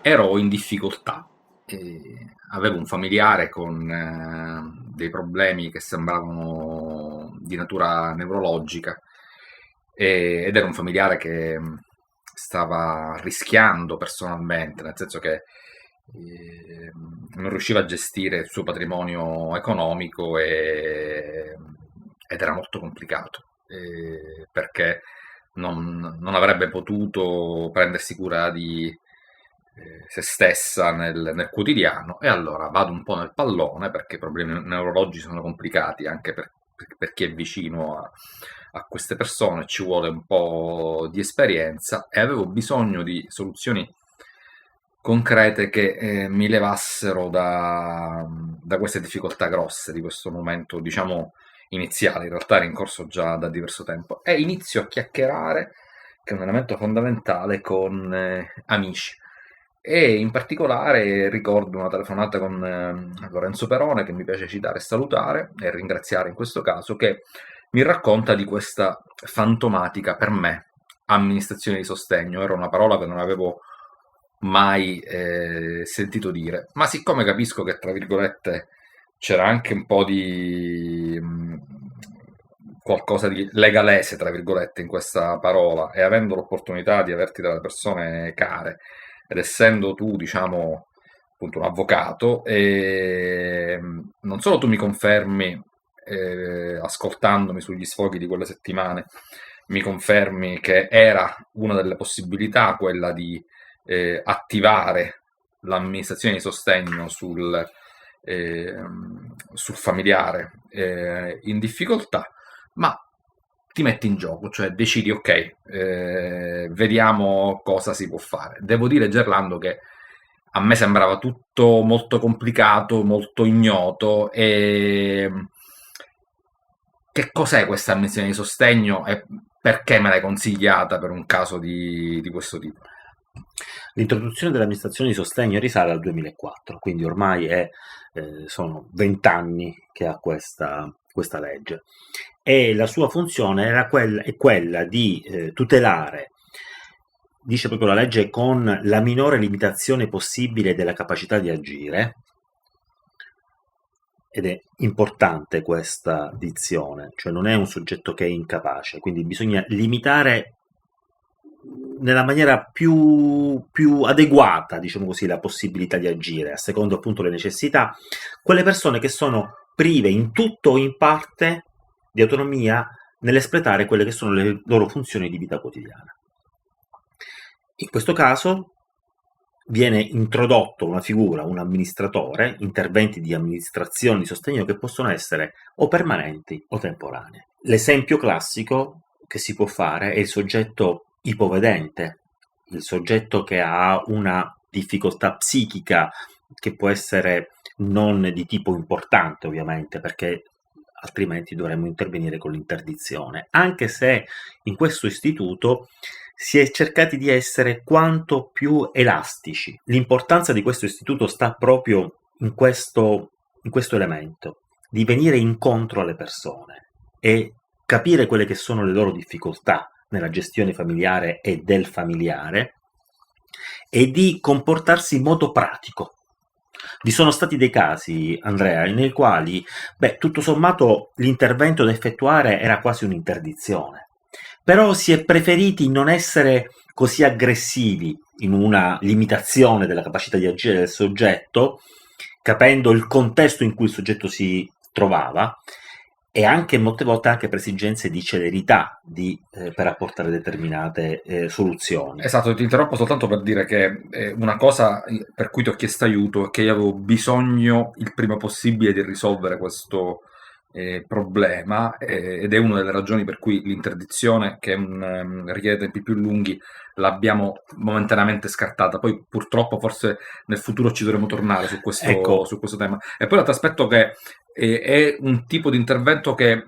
ero in difficoltà. Avevo un familiare con dei problemi che sembravano di natura neurologica ed era un familiare che stava rischiando personalmente, nel senso che non riusciva a gestire il suo patrimonio economico ed era molto complicato perché non avrebbe potuto prendersi cura di se stessa nel quotidiano e allora vado un po' nel pallone perché i problemi neurologici sono complicati anche per chi è vicino a queste persone, ci vuole un po' di esperienza e avevo bisogno di soluzioni concrete che mi levassero da queste difficoltà grosse, di questo momento, diciamo, iniziale. In realtà era in corso già da diverso tempo. E inizio a chiacchierare, che è un elemento fondamentale, con amici. E in particolare ricordo una telefonata con Lorenzo Perone, che mi piace citare e salutare, e ringraziare in questo caso, che mi racconta di questa fantomatica, per me, amministrazione di sostegno. Era una parola che non avevo mai sentito dire, ma siccome capisco che tra virgolette c'era anche un po' di qualcosa di legalese tra virgolette in questa parola e avendo l'opportunità di averti dalle persone care ed essendo tu diciamo appunto un avvocato non solo tu mi confermi ascoltandomi sugli sfoghi di quelle settimane mi confermi che era una delle possibilità quella di attivare l'amministrazione di sostegno eh, sul familiare in difficoltà, ma ti metti in gioco, cioè decidi, ok, vediamo cosa si può fare. Devo dire, Gerlando, che a me sembrava tutto molto complicato, molto ignoto e che cos'è questa amministrazione di sostegno e perché me l'hai consigliata per un caso di questo tipo? L'introduzione dell'amministrazione di sostegno risale al 2004, quindi ormai sono 20 anni che ha questa legge e la sua funzione è quella di tutelare, dice proprio la legge, con la minore limitazione possibile della capacità di agire, ed è importante questa dizione, cioè non è un soggetto che è incapace, quindi bisogna limitare nella maniera più adeguata, diciamo così, la possibilità di agire, a secondo appunto le necessità, quelle persone che sono prive in tutto o in parte di autonomia nell'espletare quelle che sono le loro funzioni di vita quotidiana. In questo caso viene introdotto una figura, un amministratore, interventi di amministrazione di sostegno che possono essere o permanenti o temporanei. L'esempio classico che si può fare è il soggetto ipovedente, il soggetto che ha una difficoltà psichica che può essere non di tipo importante, ovviamente, perché altrimenti dovremmo intervenire con l'interdizione, anche se in questo istituto si è cercati di essere quanto più elastici. L'importanza di questo istituto sta proprio in questo elemento, di venire incontro alle persone e capire quelle che sono le loro difficoltà nella gestione familiare e del familiare e di comportarsi in modo pratico. Vi sono stati dei casi, Andrea, nei quali, tutto sommato, l'intervento da effettuare era quasi un'interdizione, però si è preferiti non essere così aggressivi in una limitazione della capacità di agire del soggetto, capendo il contesto in cui il soggetto si trovava, e anche molte volte anche per esigenze di celerità per apportare determinate soluzioni. Esatto, ti interrompo soltanto per dire che una cosa per cui ti ho chiesto aiuto è che io avevo bisogno il prima possibile di risolvere questo problema ed è una delle ragioni per cui l'interdizione, che richiede tempi più lunghi, l'abbiamo momentaneamente scartata. Poi purtroppo forse nel futuro ci dovremo tornare Ecco, su questo tema. E poi l'altro aspetto che è un tipo di intervento che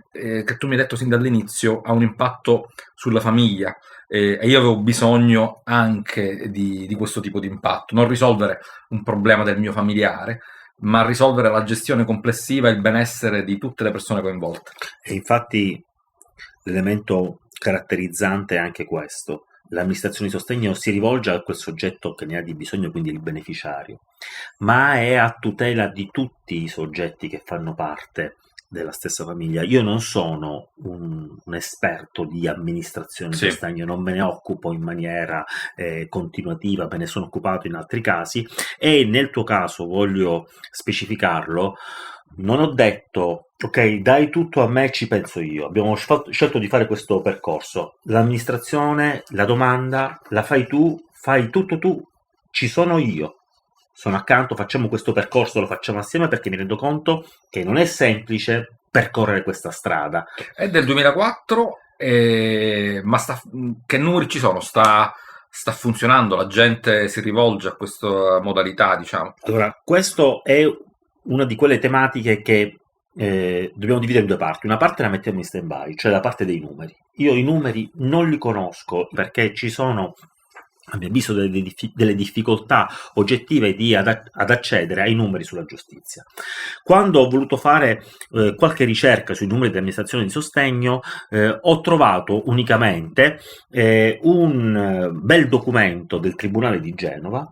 tu mi hai detto sin dall'inizio ha un impatto sulla famiglia e io avevo bisogno anche di questo tipo di impatto, non risolvere un problema del mio familiare, ma risolvere la gestione complessiva e il benessere di tutte le persone coinvolte. e infatti l'elemento caratterizzante è anche questo. L'amministrazione di sostegno si rivolge a quel soggetto che ne ha di bisogno, quindi il beneficiario, ma è a tutela di tutti i soggetti che fanno parte della stessa famiglia. Io non sono un esperto di amministrazione di Sì. sostegno, non me ne occupo in maniera continuativa, me ne sono occupato in altri casi, e nel tuo caso voglio specificarlo. Non ho detto, ok, dai tutto a me, ci penso io. Abbiamo scelto di fare questo percorso. L'amministrazione, la domanda, la fai tutto tu, ci sono io. Sono accanto, facciamo questo percorso, lo facciamo assieme, perché mi rendo conto che non è semplice percorrere questa strada. È del 2004, ma che numeri ci sono? Sta funzionando? La gente si rivolge a questa modalità, diciamo? Allora, questo è una di quelle tematiche che dobbiamo dividere in due parti. Una parte la mettiamo in stand-by, cioè la parte dei numeri. Io i numeri non li conosco, perché ci sono, a mio avviso, delle difficoltà oggettive ad accedere ai numeri sulla giustizia. Quando ho voluto fare qualche ricerca sui numeri di amministrazione di sostegno, ho trovato unicamente un bel documento del Tribunale di Genova,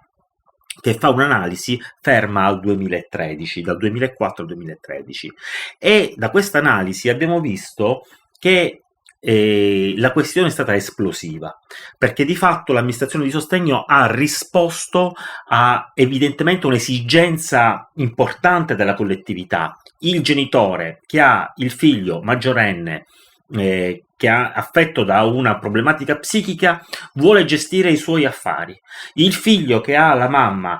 che fa un'analisi ferma al 2013, dal 2004 al 2013, e da questa analisi abbiamo visto che la questione è stata esplosiva, perché di fatto l'amministrazione di sostegno ha risposto a evidentemente un'esigenza importante della collettività. Il genitore che ha il figlio maggiorenne che è affetto da una problematica psichica vuole gestire i suoi affari. Il figlio che ha la mamma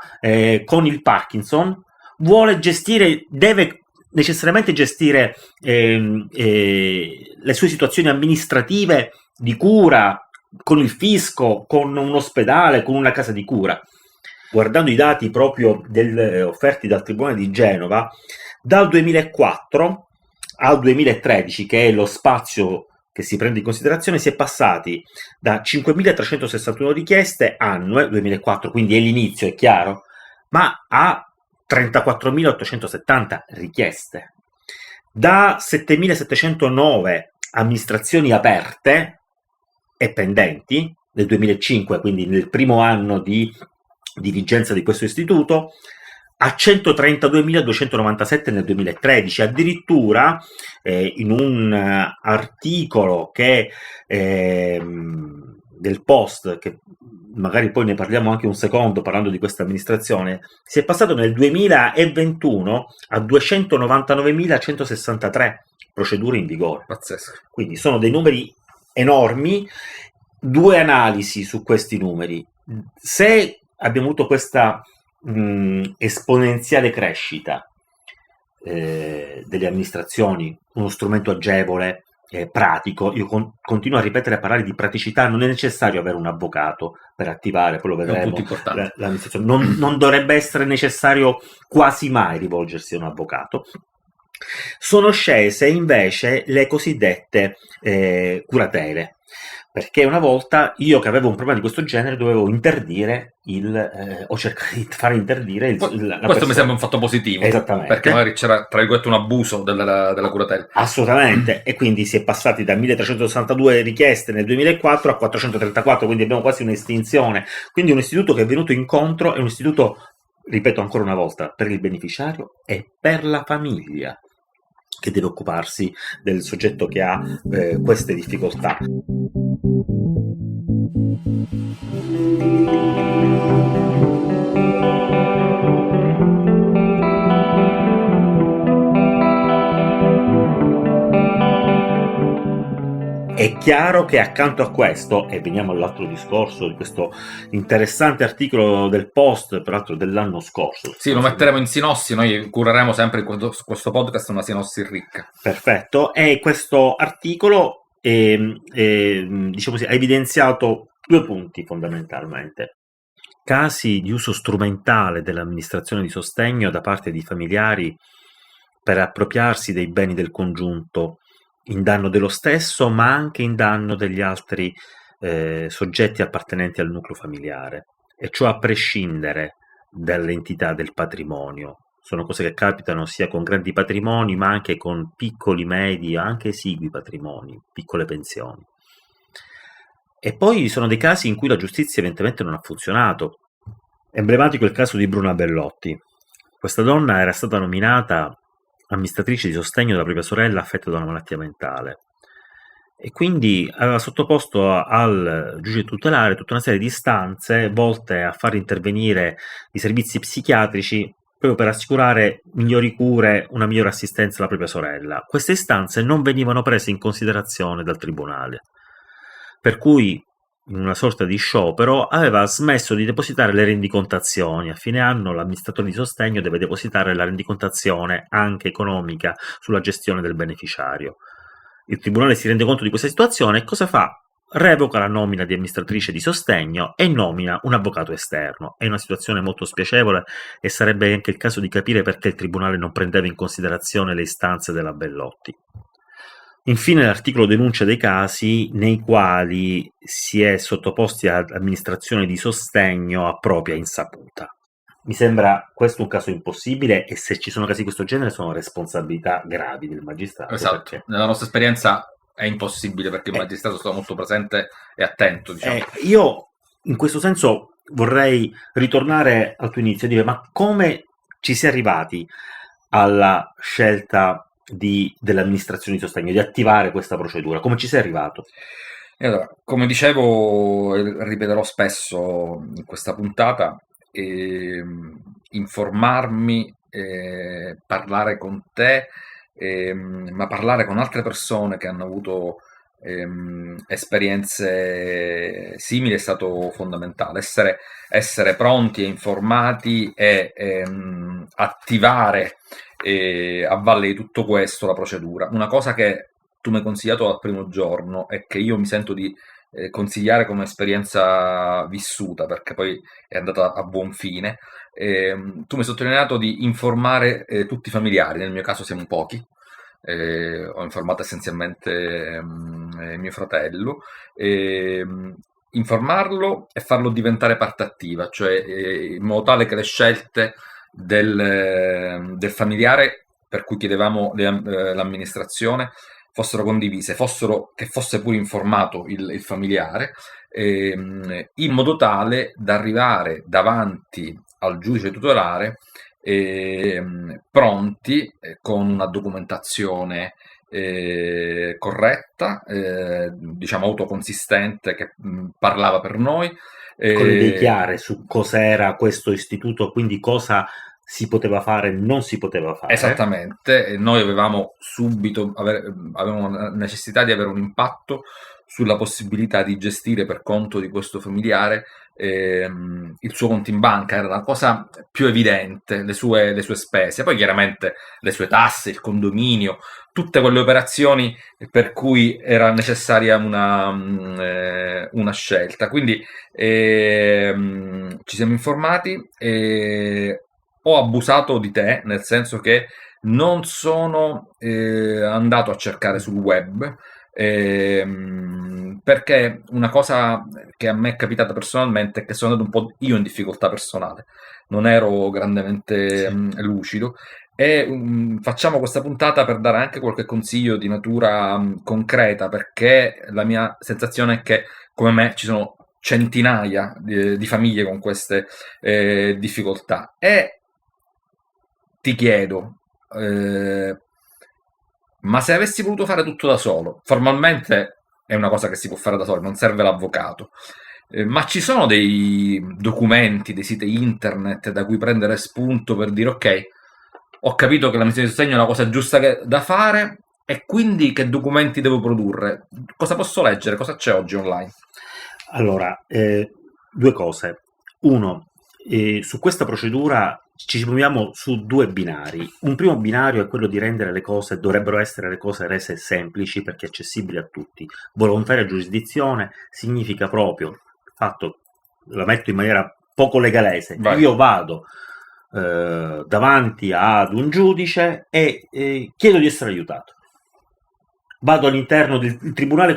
con il Parkinson deve necessariamente gestire le sue situazioni amministrative di cura con il fisco, con un ospedale, con una casa di cura. Guardando i dati proprio offerti dal Tribunale di Genova, dal 2004 al 2013, che è lo spazio che si prende in considerazione, si è passati da 5.361 richieste annue, 2004, quindi è l'inizio, è chiaro, ma a 34.870 richieste. Da 7.709 amministrazioni aperte e pendenti nel 2005, quindi nel primo anno di vigenza di questo istituto, a 132.297 nel 2013. Addirittura in un articolo del Post, che magari poi ne parliamo anche un secondo parlando di questa amministrazione, si è passato nel 2021 a 299.163 procedure in vigore. Pazzesco. Quindi sono dei numeri enormi. Due analisi su questi numeri: se abbiamo avuto questa esponenziale crescita delle amministrazioni, uno strumento agevole, pratico. Io continuo a ripetere, a parlare di praticità. Non è necessario avere un avvocato per attivare, poi lo vedremo, l'amministrazione. Non dovrebbe essere necessario quasi mai rivolgersi a un avvocato. Sono scese invece le cosiddette curatele, perché una volta io, che avevo un problema di questo genere, dovevo interdire o cercare di fare interdire la questo persona. Mi sembra un fatto positivo. Esattamente. Perché magari c'era, tra virgolette, un abuso della curatela. Assolutamente. E quindi si è passati da 1.362 richieste nel 2004 a 434, quindi abbiamo quasi un'estinzione. Quindi un istituto che è venuto incontro, è un istituto, ripeto ancora una volta, per il beneficiario e per la famiglia, che deve occuparsi del soggetto che ha queste difficoltà. È chiaro che accanto a questo, e veniamo all'altro discorso di questo interessante articolo del Post, peraltro dell'anno scorso. Sì, lo metteremo in sinossi, noi cureremo sempre in questo podcast una sinossi ricca. Perfetto, e questo articolo diciamo così, ha evidenziato due punti fondamentalmente: casi di uso strumentale dell'amministrazione di sostegno da parte di familiari per appropriarsi dei beni del congiunto in danno dello stesso, ma anche in danno degli altri soggetti appartenenti al nucleo familiare, e ciò a prescindere dall'entità del patrimonio. Sono cose che capitano sia con grandi patrimoni, ma anche con piccoli, medi, anche esigui patrimoni, piccole pensioni. E poi sono dei casi in cui la giustizia evidentemente non ha funzionato. Emblematico è il caso di Bruna Bellotti. Questa donna era stata nominata amministratrice di sostegno della propria sorella affetta da una malattia mentale e quindi aveva sottoposto al giudice tutelare tutta una serie di istanze volte a far intervenire i servizi psichiatrici proprio per assicurare migliori cure, una migliore assistenza alla propria sorella. Queste istanze non venivano prese in considerazione dal tribunale, per cui in una sorta di sciopero aveva smesso di depositare le rendicontazioni. A fine anno l'amministratore di sostegno deve depositare la rendicontazione anche economica sulla gestione del beneficiario. Il tribunale si rende conto di questa situazione e cosa fa? Revoca la nomina di amministratrice di sostegno e nomina un avvocato esterno. È una situazione molto spiacevole e sarebbe anche il caso di capire perché il tribunale non prendeva in considerazione le istanze della Bellotti. Infine l'articolo denuncia dei casi nei quali si è sottoposti ad amministrazione di sostegno a propria insaputa. Mi sembra questo un caso impossibile e se ci sono casi di questo genere sono responsabilità gravi del magistrato. Esatto, perché nella nostra esperienza è impossibile perché il magistrato sta molto presente e attento, diciamo. Io in questo senso vorrei ritornare al tuo inizio e dire: ma come ci si è arrivati alla scelta dell'amministrazione di sostegno, di attivare questa procedura? Come ci sei arrivato? E allora, come dicevo, ripeterò spesso in questa puntata, informarmi, parlare con te, ma parlare con altre persone che hanno avuto esperienze simili è stato fondamentale. Essere pronti e informati e attivare a valle di tutto questo la procedura. Una cosa che tu mi hai consigliato dal primo giorno e che io mi sento di consigliare come esperienza vissuta, perché poi è andata a buon fine. Tu mi hai sottolineato di informare tutti i familiari, nel mio caso siamo pochi. Ho informato essenzialmente mio fratello, informarlo e farlo diventare parte attiva, cioè in modo tale che le scelte del familiare per cui chiedevamo l'amministrazione fossero condivise, che fosse pure informato il familiare, in modo tale da arrivare davanti al giudice tutelare pronti con una documentazione corretta, diciamo autoconsistente, che parlava per noi. Con le idee chiare su cos'era questo istituto, quindi cosa si poteva fare e non si poteva fare. Esattamente, noi avevamo subito avevamo la necessità di avere un impatto sulla possibilità di gestire per conto di questo familiare il suo conto in banca, era la cosa più evidente, le sue spese, poi chiaramente le sue tasse, il condominio, tutte quelle operazioni per cui era necessaria una scelta. Quindi ci siamo informati e ho abusato di te, nel senso che non sono andato a cercare sul web, perché una cosa che a me è capitata personalmente è che sono andato un po' io in difficoltà personale, non ero grandemente lucido e facciamo questa puntata per dare anche qualche consiglio di natura concreta, perché la mia sensazione è che come me ci sono centinaia di famiglie con queste difficoltà e ti chiedo, ma se avessi voluto fare tutto da solo, formalmente è una cosa che si può fare da solo, non serve l'avvocato, ma ci sono dei documenti, dei siti internet da cui prendere spunto per dire ok, ho capito che la missione di sostegno è la cosa giusta da fare e quindi che documenti devo produrre? Cosa posso leggere? Cosa c'è oggi online? Allora, due cose. Uno, su questa procedura ci muoviamo su due binari. Un primo binario è quello di rendere le cose, dovrebbero essere le cose rese semplici perché accessibili a tutti. Volontaria giurisdizione significa proprio, fatto, la metto in maniera poco legalese, Vai. io vado davanti ad un giudice e chiedo di essere aiutato. Vado all'interno del tribunale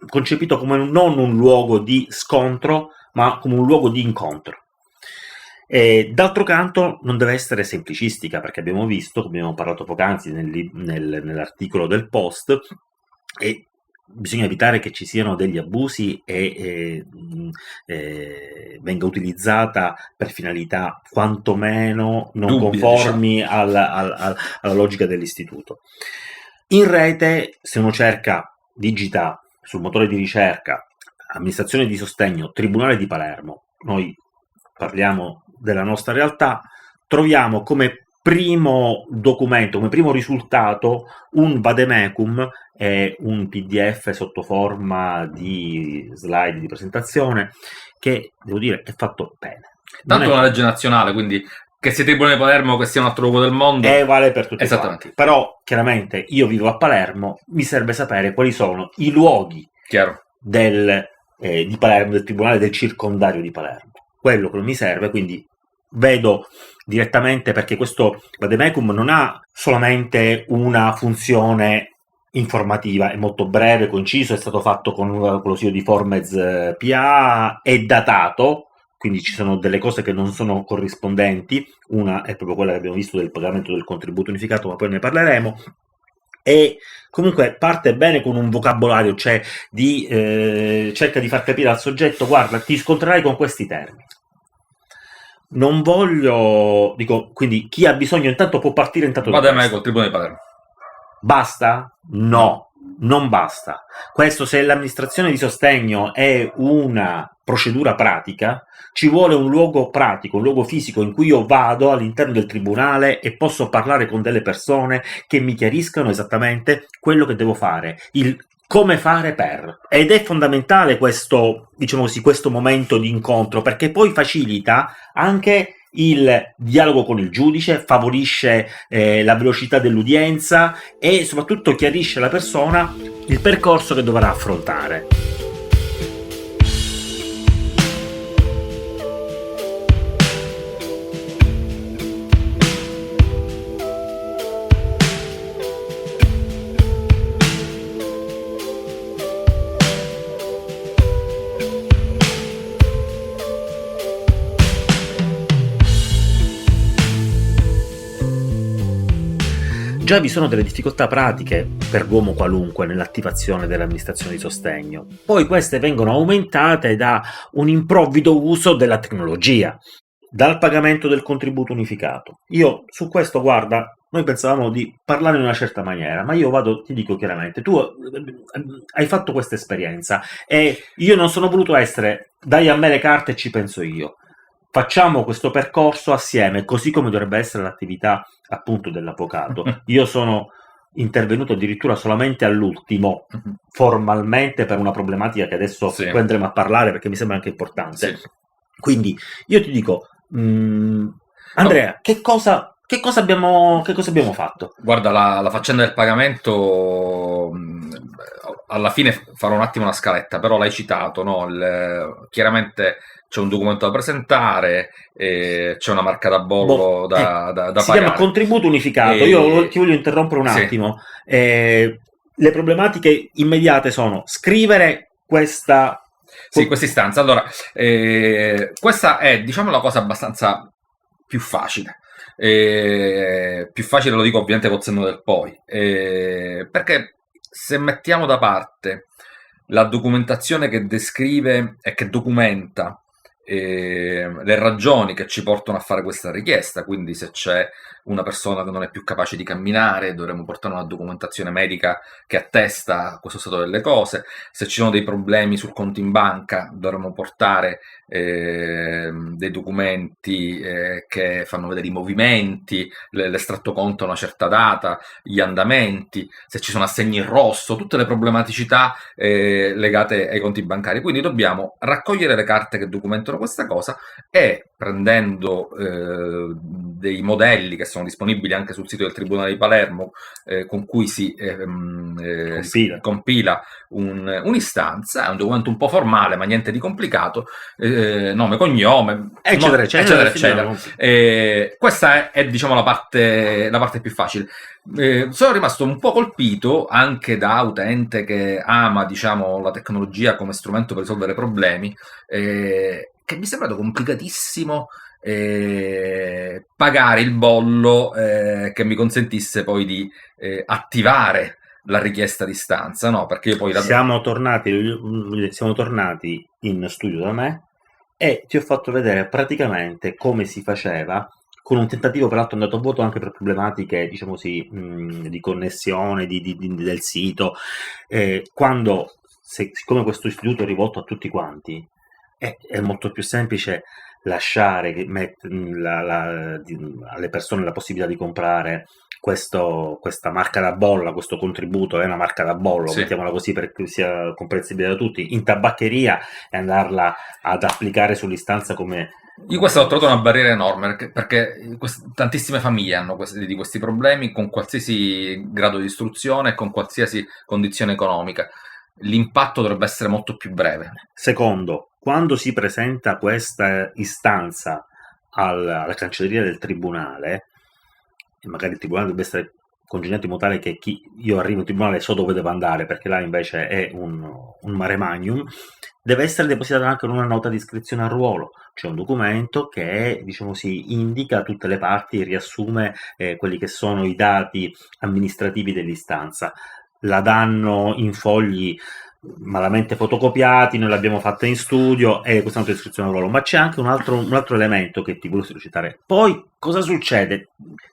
concepito come non un luogo di scontro, ma come un luogo di incontro. E d'altro canto non deve essere semplicistica, perché abbiamo visto, come abbiamo parlato poc'anzi nell'articolo del Post, e bisogna evitare che ci siano degli abusi e venga utilizzata per finalità quantomeno non Dubbie, diciamo. conformi alla logica dell'istituto. In rete, se uno digita sul motore di ricerca amministrazione di sostegno, Tribunale di Palermo, noi parliamo della nostra realtà, troviamo come primo documento, come primo risultato, un vademecum e un PDF sotto forma di slide di presentazione che, devo dire, è fatto bene. Tanto è una legge nazionale, quindi che sia Tribunale di Palermo, che sia un altro luogo del mondo, vale per tutti quanti. Però chiaramente io vivo a Palermo, mi serve sapere quali sono i luoghi di Palermo, del Tribunale del Circondario di Palermo. Quello che non mi serve, quindi vedo direttamente, perché questo vademecum non ha solamente una funzione informativa, è molto breve, conciso, è stato fatto con lo sito di Formez PA, è datato, quindi ci sono delle cose che non sono corrispondenti, una è proprio quella che abbiamo visto del pagamento del contributo unificato, ma poi ne parleremo, e comunque parte bene con un vocabolario, cioè cerca di far capire al soggetto: guarda, ti scontrerai con questi termini. Non voglio, quindi chi ha bisogno intanto può partire intanto da questo. Col Tribunale di Palermo. Basta? No, non basta. Questo, se l'amministrazione di sostegno è una procedura pratica, ci vuole un luogo pratico, un luogo fisico in cui io vado all'interno del tribunale e posso parlare con delle persone che mi chiariscano esattamente quello che devo fare, come fare per. Ed è fondamentale questo, diciamo così, questo momento di incontro, perché poi facilita anche il dialogo con il giudice, favorisce la velocità dell'udienza e soprattutto chiarisce alla persona il percorso che dovrà affrontare. Già vi sono delle difficoltà pratiche per l'uomo qualunque nell'attivazione dell'amministrazione di sostegno. Poi queste vengono aumentate da un improvvido uso della tecnologia, dal pagamento del contributo unificato. Io su questo, guarda, noi pensavamo di parlare in una certa maniera, ma io ti dico chiaramente, tu hai fatto questa esperienza e io non sono voluto essere dai a me le carte e ci penso io. Facciamo questo percorso assieme, così come dovrebbe essere l'attività appunto dell'avvocato. Io sono intervenuto addirittura solamente all'ultimo, formalmente, per una problematica che adesso poi andremo a parlare, perché mi sembra anche importante. Quindi io ti dico, Andrea, che cosa abbiamo fatto? Guarda, la faccenda del pagamento, alla fine farò un attimo una scaletta, però l'hai citato, no? Chiaramente c'è un documento da presentare, c'è una marca da bollo da pagare. Si chiama contributo unificato. Io ti voglio interrompere un attimo. Le problematiche immediate sono scrivere questa istanza. Allora, questa è, diciamo, la cosa abbastanza più facile. Più facile, lo dico ovviamente col senno del poi, perché se mettiamo da parte la documentazione che descrive e che documenta le ragioni che ci portano a fare questa richiesta, quindi se c'è una persona che non è più capace di camminare dovremmo portare una documentazione medica che attesta questo stato delle cose, se ci sono dei problemi sul conto in banca dovremmo portare dei documenti che fanno vedere i movimenti, l'estratto conto a una certa data, gli andamenti, se ci sono assegni in rosso, tutte le problematicità legate ai conti bancari. Quindi dobbiamo raccogliere le carte che documentano questa cosa e, prendendo dei modelli che sono disponibili anche sul sito del Tribunale di Palermo, con cui si compila un'istanza, è un documento un po' formale ma niente di complicato, nome, cognome, eccetera, eccetera. Questa è diciamo la parte più facile. Sono rimasto un po' colpito anche da utente che ama, diciamo, la tecnologia come strumento per risolvere problemi, che mi è sembrato complicatissimo pagare il bollo che mi consentisse poi di attivare la richiesta di stanza, no? Perché io poi siamo tornati in studio da me e ti ho fatto vedere praticamente come si faceva, con un tentativo peraltro andato a vuoto anche per problematiche, diciamo così, di connessione del sito, quando, siccome questo istituto è rivolto a tutti quanti, è molto più semplice lasciare alle persone la possibilità di comprare questa marca da bolla, questo contributo è una marca da bollo, sì. mettiamola così perché sia comprensibile da tutti, in tabaccheria e andarla ad applicare sull'istanza come... Io questa l'ho trovato una barriera enorme perché tantissime famiglie hanno di questi problemi con qualsiasi grado di istruzione e con qualsiasi condizione economica. L'impatto dovrebbe essere molto più breve. Secondo, quando si presenta questa istanza alla cancelleria del tribunale, e magari il tribunale deve essere congegnato in modo tale che io arrivo in tribunale e so dove devo andare, perché là invece è un mare magnum, deve essere depositata anche una nota di iscrizione al ruolo, cioè un documento che, diciamo così, indica tutte le parti, riassume quelli che sono i dati amministrativi dell'istanza. La danno in fogli malamente fotocopiati, noi l'abbiamo fatta in studio e questa nota di iscrizione al ruolo, ma c'è anche un altro elemento che ti volevo citare. Poi cosa succede?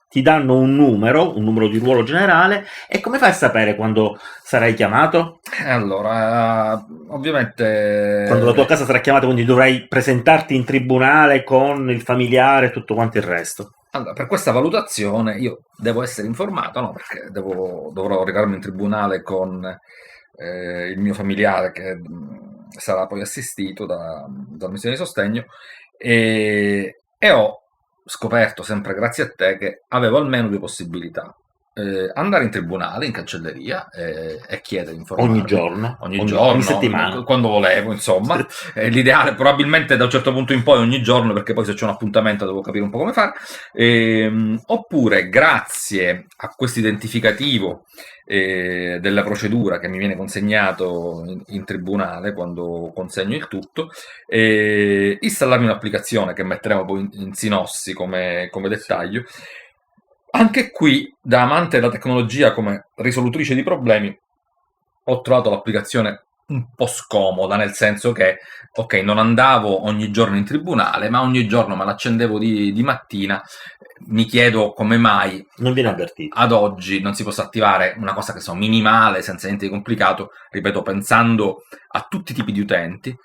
Ti danno un numero di ruolo generale, e come fai a sapere quando sarai chiamato? Allora, ovviamente... Quando la tua casa sarà chiamata, quindi dovrai presentarti in tribunale con il familiare e tutto quanto il resto. Allora, per questa valutazione io devo essere informato, no? Perché dovrò recarmi in tribunale con il mio familiare che sarà poi assistito dalla missione di sostegno, e ho scoperto, sempre grazie a te, che avevo almeno due possibilità. Andare in tribunale, in cancelleria, e chiedere informazioni Ogni giorno, ogni settimana, quando volevo, insomma. L'ideale probabilmente da un certo punto in poi ogni giorno, perché poi se c'è un appuntamento devo capire un po' come fare. Oppure, grazie a questo identificativo della procedura che mi viene consegnato in tribunale quando consegno il tutto, installarmi un'applicazione che metteremo poi in sinossi come dettaglio. Anche qui, da amante della tecnologia come risolutrice di problemi, ho trovato l'applicazione un po' scomoda, nel senso che, ok, non andavo ogni giorno in tribunale, ma ogni giorno me l'accendevo di mattina. Mi chiedo come mai non viene avvertito. Ad oggi non si possa attivare una cosa che so minimale, senza niente di complicato, ripeto, pensando a tutti i tipi di utenti.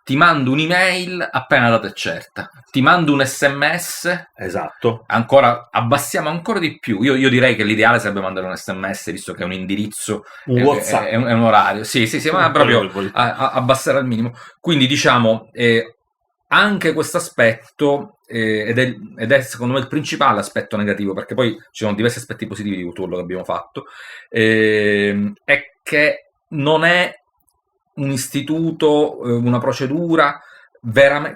Ti mando un'email appena la data è certa, ti mando un SMS, esatto, ancora abbassiamo ancora di più. Io direi che l'ideale sarebbe mandare un SMS, visto che è un indirizzo, un WhatsApp, è un orario, sì, ma proprio abbassare al minimo. Quindi diciamo, anche questo aspetto, ed è secondo me il principale aspetto negativo, perché poi ci sono diversi aspetti positivi di tutto quello che abbiamo fatto, è che non è un istituto, una procedura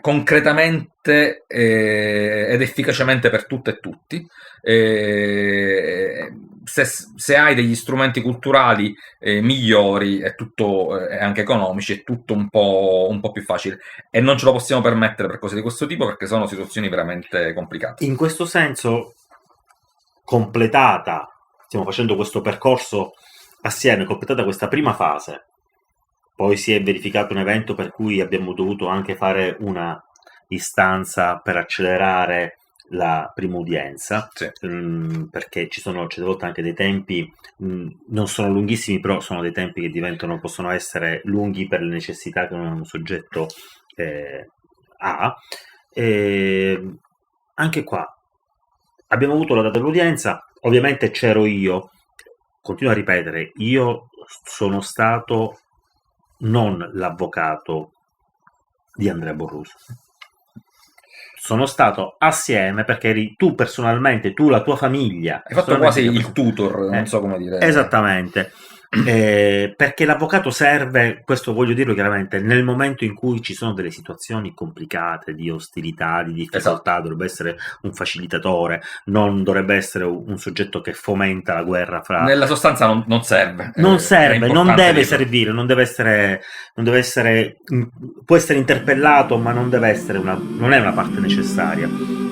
concretamente ed efficacemente per tutte e tutti. Se hai degli strumenti culturali migliori e anche economici, è tutto un po' più facile, e non ce lo possiamo permettere per cose di questo tipo, perché sono situazioni veramente complicate. In questo senso, stiamo facendo questo percorso assieme, completata questa prima fase, poi si è verificato un evento per cui abbiamo dovuto anche fare una istanza per accelerare la prima udienza, sì. Perché c'è delle volte anche dei tempi, non sono lunghissimi, però sono dei tempi che possono essere lunghi per le necessità che un soggetto ha. Anche qua abbiamo avuto la data dell'udienza, ovviamente c'ero io, continuo a ripetere, io sono stato non l'avvocato di Andrea Borruso, sono stato assieme, perché eri tu personalmente, tu, la tua famiglia, hai fatto quasi il tutor, non so come dire. Esattamente. Perché l'avvocato serve, questo voglio dirlo chiaramente, nel momento in cui ci sono delle situazioni complicate, di ostilità, di difficoltà. Esatto. Dovrebbe essere un facilitatore, non dovrebbe essere un soggetto che fomenta la guerra fra... Nella sostanza non serve. Non serve, non deve servire, non deve essere, può essere interpellato, ma non deve essere non è una parte necessaria.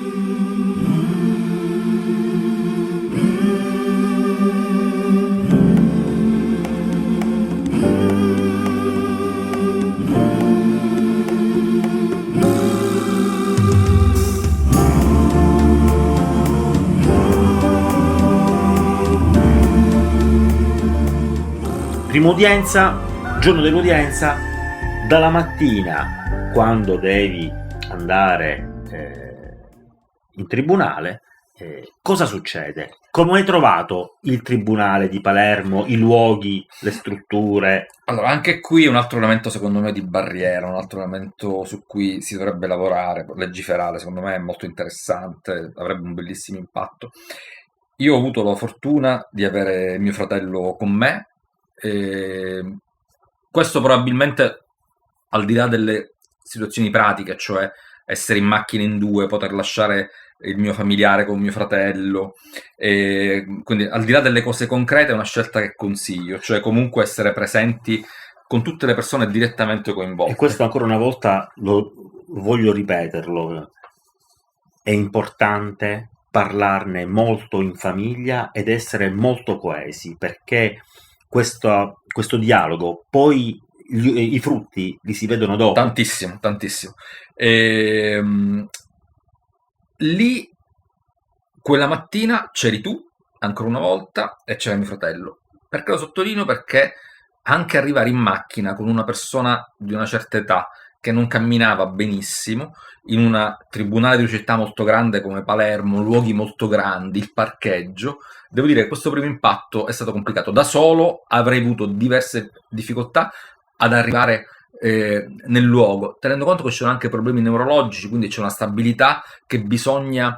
prima udienza, giorno dell'udienza, dalla mattina, quando devi andare in tribunale, cosa succede? Come hai trovato il tribunale di Palermo, i luoghi, le strutture? Allora, anche qui un altro elemento secondo me di barriera, un altro elemento su cui si dovrebbe lavorare, legiferare, secondo me è molto interessante, avrebbe un bellissimo impatto. Io ho avuto la fortuna di avere mio fratello con me, e questo probabilmente al di là delle situazioni pratiche, cioè essere in macchina in due, poter lasciare il mio familiare con mio fratello, e quindi al di là delle cose concrete è una scelta che consiglio, cioè comunque essere presenti con tutte le persone direttamente E coinvolte. questo ancora una volta voglio ripeterlo, è importante parlarne molto in famiglia ed essere molto coesi, perché questo dialogo poi i frutti li si vedono dopo. Tantissimo, tantissimo. Ehm, Lì, quella mattina c'eri tu, ancora una volta, e c'era mio fratello. Perché lo sottolineo? Perché anche arrivare in macchina con una persona di una certa età che non camminava benissimo, in un tribunale di una città molto grande come Palermo, luoghi molto grandi, il parcheggio, devo dire che questo primo impatto è stato complicato. Da solo avrei avuto diverse difficoltà ad arrivare nel luogo, tenendo conto che ci sono anche problemi neurologici, quindi c'è una stabilità che bisogna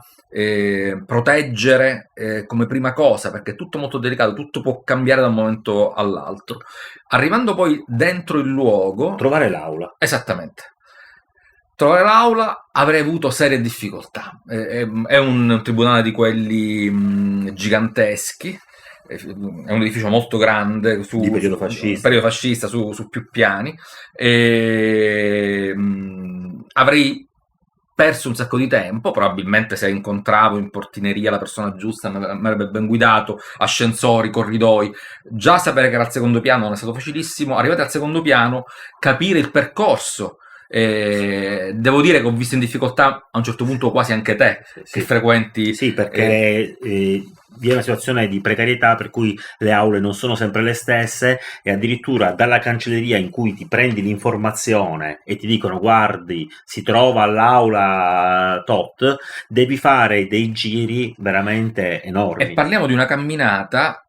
proteggere come prima cosa, perché è tutto molto delicato, tutto può cambiare da un momento all'altro. Arrivando poi dentro il luogo, Trovare l'aula. esattamente, trovare l'aula avrei avuto serie difficoltà. È un tribunale di quelli giganteschi, è un edificio molto grande Di periodo fascista. periodo fascista su più piani, e avrei perso un sacco di tempo, probabilmente se incontravo in portineria la persona giusta mi avrebbe ben guidato, ascensori, corridoi, già sapere che era al secondo piano non è stato facilissimo, arrivati al secondo piano capire il percorso. Devo dire che ho visto in difficoltà a un certo punto quasi anche te, Sì. che frequenti. Sì, perché vi è una situazione di precarietà per cui le aule non sono sempre le stesse e addirittura dalla cancelleria in cui ti prendi l'informazione e ti dicono guardi, si trova all'aula tot, devi fare dei giri veramente enormi. E parliamo di una camminata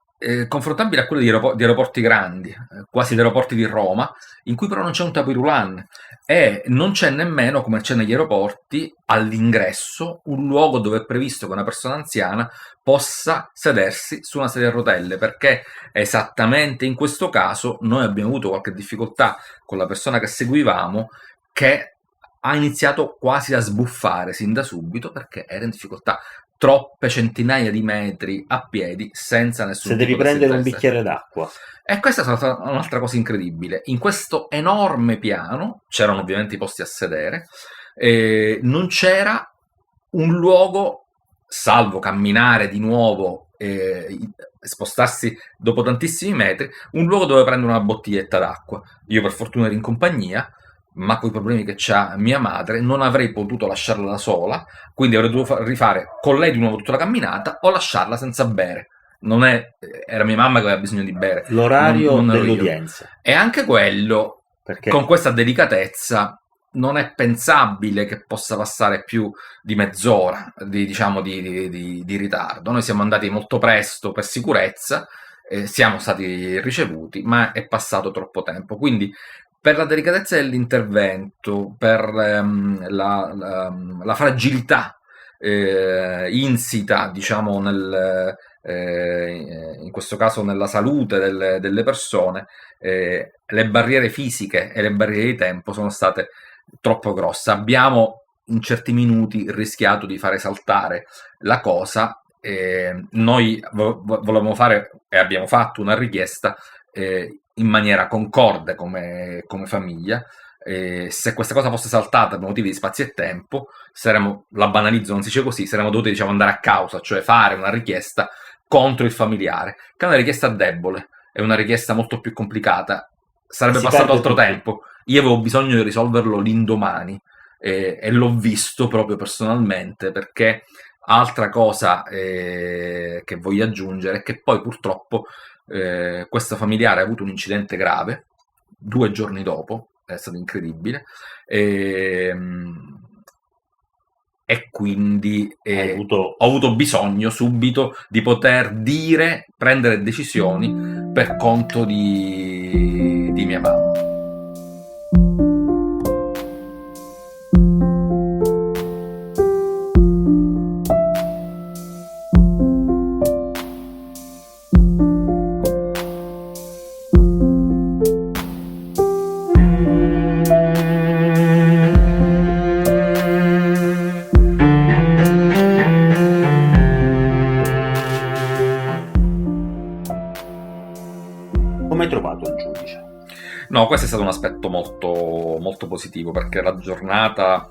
confrontabile a quella di aeroporti grandi, quasi di aeroporti di Roma, in cui però non c'è un tapirulan e non c'è nemmeno, come c'è negli aeroporti, all'ingresso un luogo dove è previsto che una persona anziana possa sedersi su una sedia a rotelle, perché esattamente in questo caso noi abbiamo avuto qualche difficoltà con la persona che seguivamo, che ha iniziato quasi a sbuffare sin da subito perché era in difficoltà, troppe centinaia di metri a piedi senza nessun Se tipo devi di prendere un assistenza. bicchiere d'acqua. E questa è stata un'altra cosa incredibile. In questo enorme piano, c'erano ovviamente i posti a sedere, non c'era un luogo, salvo camminare di nuovo e spostarsi dopo tantissimi metri, un luogo dove prendere una bottiglietta d'acqua. Io per fortuna ero in compagnia, ma con i problemi che c'ha mia madre non avrei potuto lasciarla da sola, quindi avrei dovuto rifare con lei di nuovo tutta la camminata o lasciarla senza bere. Non è, era mia mamma che aveva bisogno di bere, L'orario non ero io. dell'udienza. E anche quello, Perché con questa delicatezza, non è pensabile che possa passare più di mezz'ora diciamo, di ritardo. Noi siamo andati molto presto per sicurezza, siamo stati ricevuti, ma è passato troppo tempo. Quindi per la delicatezza dell'intervento, per la fragilità insita, diciamo, in questo caso nella salute delle persone, le barriere fisiche e le barriere di tempo sono state troppo grosse. Abbiamo in certi minuti rischiato di fare saltare la cosa. Noi volevamo fare e abbiamo fatto una richiesta in maniera concorde come famiglia. Se questa cosa fosse saltata per motivi di spazio e tempo, la banalizzo, non si dice così, saremmo dovuti, diciamo, andare a causa, cioè fare una richiesta contro il familiare, che è una richiesta debole, è una richiesta molto più complicata, sarebbe passato altro tempo. Io avevo bisogno di risolverlo l'indomani e l'ho visto proprio personalmente, perché altra cosa che voglio aggiungere è che poi purtroppo questa familiare ha avuto un incidente grave 2 giorni dopo, è stato incredibile, e quindi Hai avuto ho avuto bisogno subito di poter prendere decisioni per conto di mia mamma. come hai trovato il giudice? No, questo è stato un aspetto molto, molto positivo, perché la giornata,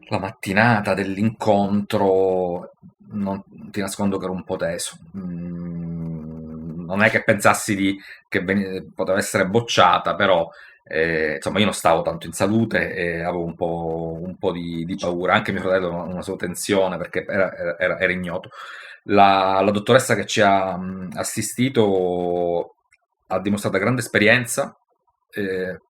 la mattinata dell'incontro, non ti nascondo che ero un po' teso. Non è che pensassi che poteva essere bocciata, però insomma io non stavo tanto in salute e avevo un po' di paura. Anche mio fratello aveva una sua tensione perché era ignoto. La dottoressa che ci ha assistito ha dimostrato grande esperienza,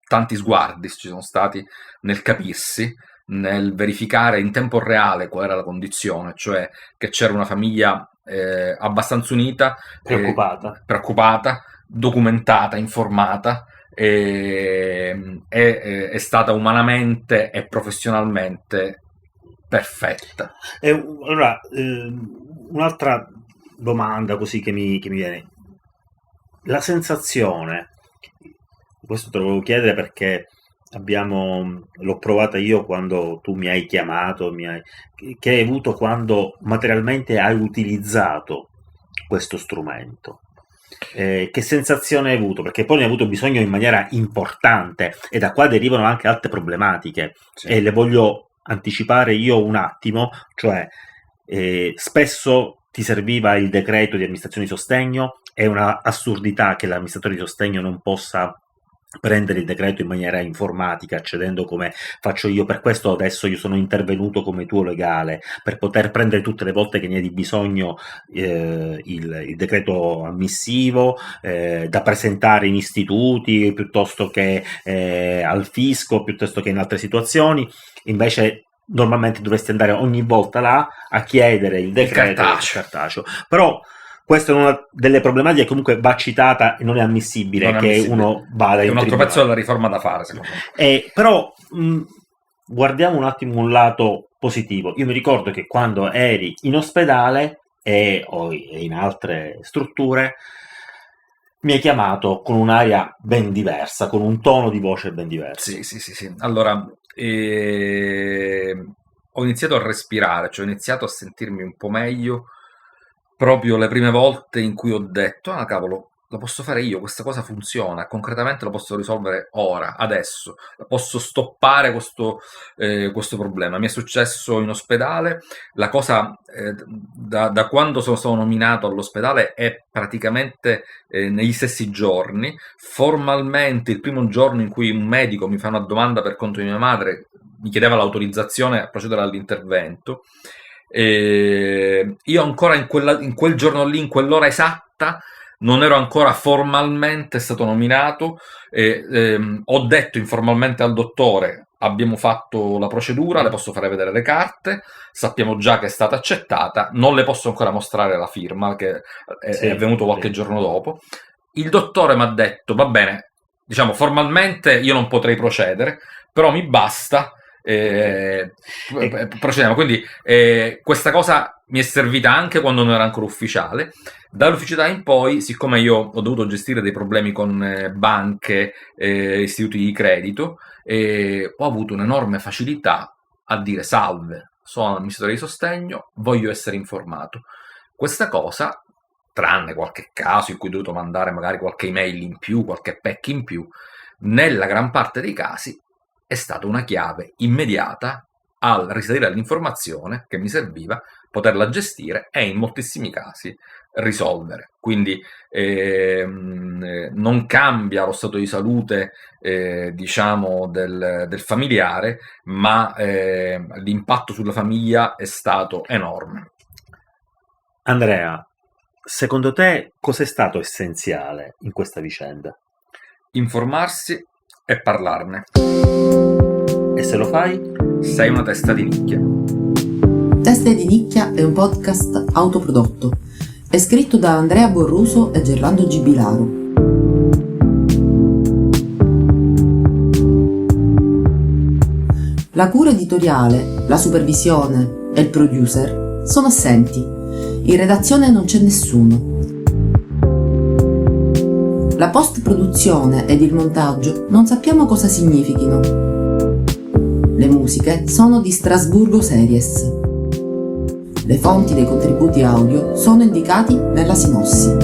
tanti sguardi ci sono stati nel capirsi, nel verificare in tempo reale qual era la condizione, cioè che c'era una famiglia abbastanza unita, preoccupata, documentata, informata, è stata umanamente e professionalmente perfetta. Allora, un'altra domanda così che mi viene. La sensazione, questo te lo volevo chiedere perché l'ho provata io quando tu mi hai chiamato, che hai avuto quando materialmente hai utilizzato questo strumento. Che sensazione hai avuto? Perché poi ne hai avuto bisogno in maniera importante e da qua derivano anche altre problematiche Sì. e le voglio anticipare io un attimo, cioè spesso ti serviva il decreto di amministrazione di sostegno, è una assurdità che l'amministratore di sostegno non possa prendere il decreto in maniera informatica, accedendo come faccio io. Per questo adesso io sono intervenuto come tuo legale, per poter prendere tutte le volte che ne hai di bisogno il decreto ammissivo da presentare in istituti piuttosto che al fisco, piuttosto che in altre situazioni. Invece normalmente dovresti andare ogni volta là a chiedere il decreto cartaceo. Però questa è una delle problematiche che comunque va citata e non è ammissibile Non è che ammissibile. uno vada È in un altro tribunale. pezzo della riforma da fare, secondo me. Però guardiamo un attimo un lato positivo. Io mi ricordo che quando eri in ospedale o in altre strutture mi hai chiamato con un'aria ben diversa, con un tono di voce ben diverso. Sì. Allora, ho iniziato a respirare, cioè ho iniziato a sentirmi un po' meglio proprio le prime volte in cui ho detto: ah cavolo, lo posso fare io, questa cosa funziona, concretamente lo posso risolvere ora, adesso, posso stoppare questo problema. Mi è successo in ospedale, la cosa da quando sono stato nominato all'ospedale è praticamente negli stessi giorni. Formalmente il primo giorno in cui un medico mi fa una domanda per conto di mia madre, mi chiedeva l'autorizzazione a procedere all'intervento. Io ancora in quel giorno lì, in quell'ora esatta, non ero ancora formalmente stato nominato. Ho detto informalmente al dottore: abbiamo fatto la procedura, le posso fare vedere le carte, sappiamo già che è stata accettata, non le posso ancora mostrare la firma, che è avvenuto qualche giorno dopo. Il dottore mi ha detto: va bene, diciamo formalmente io non potrei procedere, però mi basta, procediamo. Quindi questa cosa mi è servita anche quando non era ancora ufficiale. Dall'ufficialità in poi, siccome io ho dovuto gestire dei problemi con banche, istituti di credito, ho avuto un'enorme facilità a dire: salve, sono amministratore di sostegno, voglio essere informato. Questa cosa, tranne qualche caso in cui ho dovuto mandare magari qualche email in più, qualche PEC in più, nella gran parte dei casi è stata una chiave immediata al risalire all'informazione che mi serviva, poterla gestire e in moltissimi casi risolvere. Quindi non cambia lo stato di salute diciamo del familiare, ma l'impatto sulla famiglia è stato enorme. Andrea, secondo te cos'è stato essenziale in questa vicenda? Informarsi e parlarne. E se lo fai? Sei una testa di nicchia. Teste di nicchia è un podcast autoprodotto. È scritto da Andrea Borruso e Gerlando Gibilaro. La cura editoriale, la supervisione e il producer sono assenti. In redazione non c'è nessuno. La post-produzione ed il montaggio non sappiamo cosa significhino. Le musiche sono di Strasburgo Series. Le fonti dei contributi audio sono indicati nella sinossi.